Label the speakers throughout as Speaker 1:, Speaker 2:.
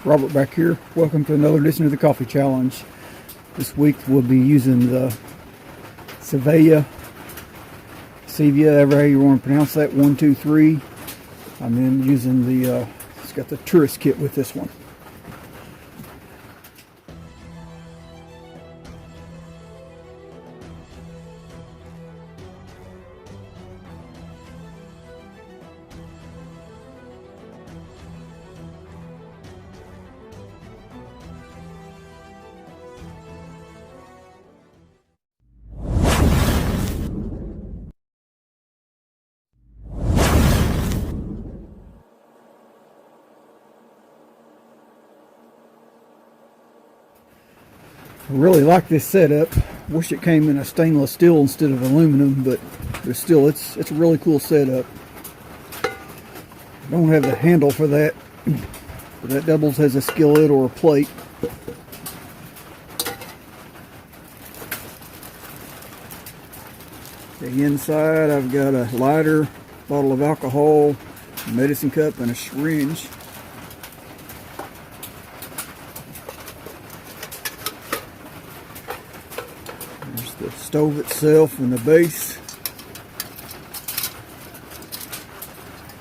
Speaker 1: Robert back here. Welcome to another edition of the Coffee Challenge. This week we'll be using the Svea, ever how you want to pronounce that, 123. I'm then using the, it's got the tourist kit with this one. I really like this setup. Wish it came in a stainless steel instead of aluminum, but still, it's a really cool setup. Don't have the handle for that, but that doubles as a skillet or a plate. The inside, I've got a lighter, bottle of alcohol, a medicine cup, and a syringe. There's the stove itself and the base.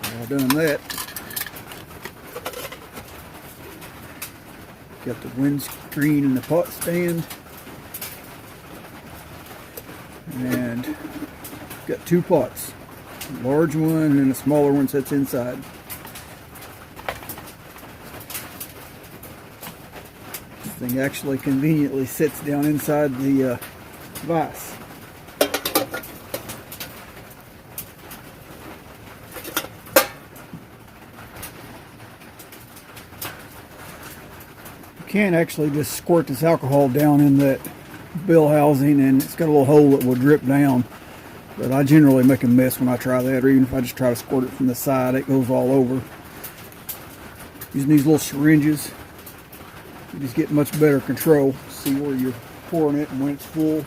Speaker 1: I've done that. Got the windscreen and the pot stand. And got two pots. A large one and a smaller one sits inside. This thing actually conveniently sits down inside the vise. You can actually just squirt this alcohol down in that bell housing, and it's got a little hole that will drip down, but I generally make a mess when I try that, or even if I just try to squirt it from the side, it goes all over. Using these little syringes, you just get much better control. See where you're pouring it and when it's full.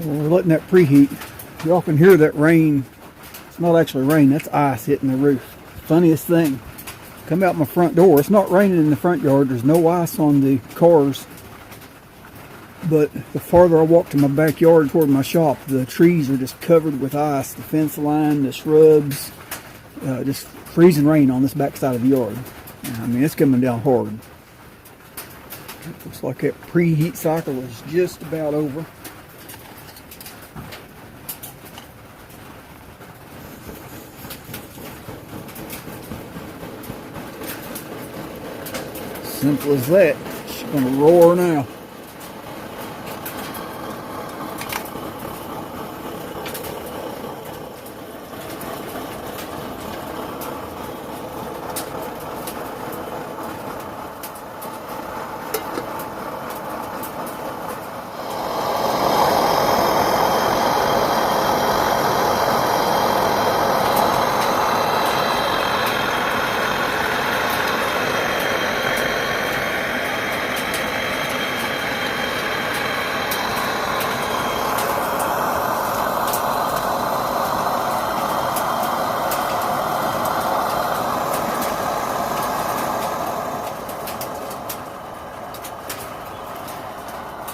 Speaker 1: We're letting that preheat. Y'all can hear that rain. It's not actually rain, that's ice hitting the roof. Funniest thing, come out my front door. It's not raining in the front yard. There's no ice on the cars. But the farther I walk to my backyard toward my shop, the trees are just covered with ice. The fence line, the shrubs, just freezing rain on this back side of the yard. I mean, it's coming down hard. Looks like that preheat cycle is just about over. Simple as that. It's gonna roar now.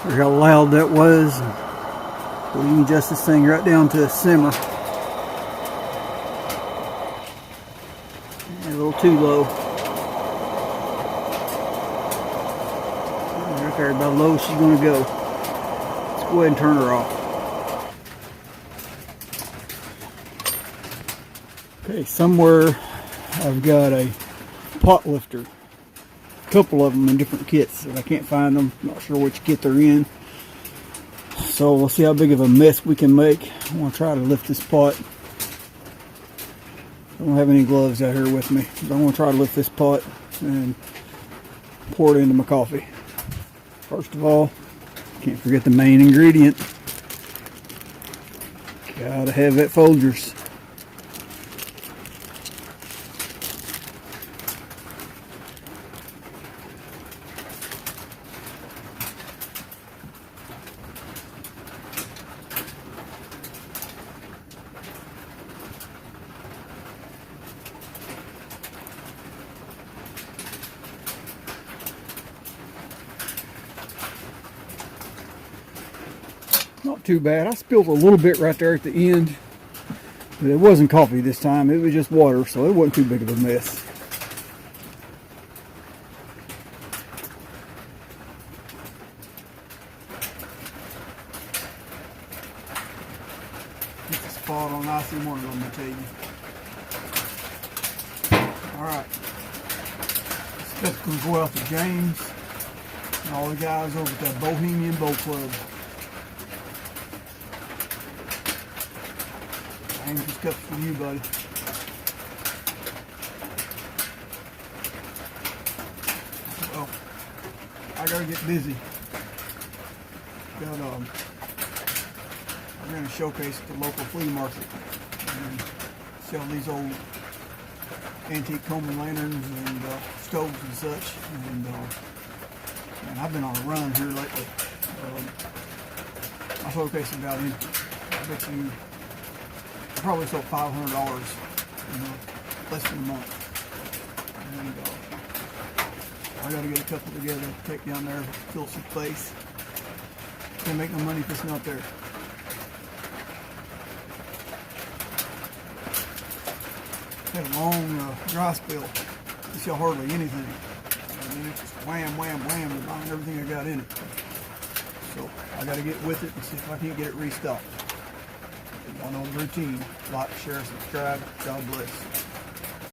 Speaker 1: Hear how loud that was. We'll even adjust this thing right down to a simmer. A little too low. Right there, about low she's going to go. Let's go ahead and turn her off. Okay, somewhere I've got a pot lifter. Couple of them in different kits, and I can't find them. Not sure which kit they're in. So we'll see how big of a mess we can make. I want to try to lift this pot. I don't have any gloves out here with me, but I want to try to lift this pot and pour it into my coffee. First of all, can't forget the main ingredient. Gotta have that Folgers. Not too bad. I spilled a little bit right there at the end. But it wasn't coffee this time. It was just water, so it wasn't too big of a mess. Get the spot on icy morning, I'm going to tell you. Alright. Stuff can go out to James and all the guys over at that Bohemian Boat Club. James, this cup's for you, buddy. Well, I gotta get busy. I'm gonna showcase at the local flea market and sell these old antique Coleman lanterns and stoves and such. And man, I've been on a run here lately. My showcase is about empty. I bet you I probably sold $500 in less than a month. And I got to get a couple together to take down there, fill some place. Can't make no money if it's not there. Had a long dry spell. You sell hardly anything. I mean, it's just wham, wham, wham, and buying everything I got in it. So I got to get with it and see if I can't get it restocked. Y'all know the routine. Like, share, subscribe. God bless.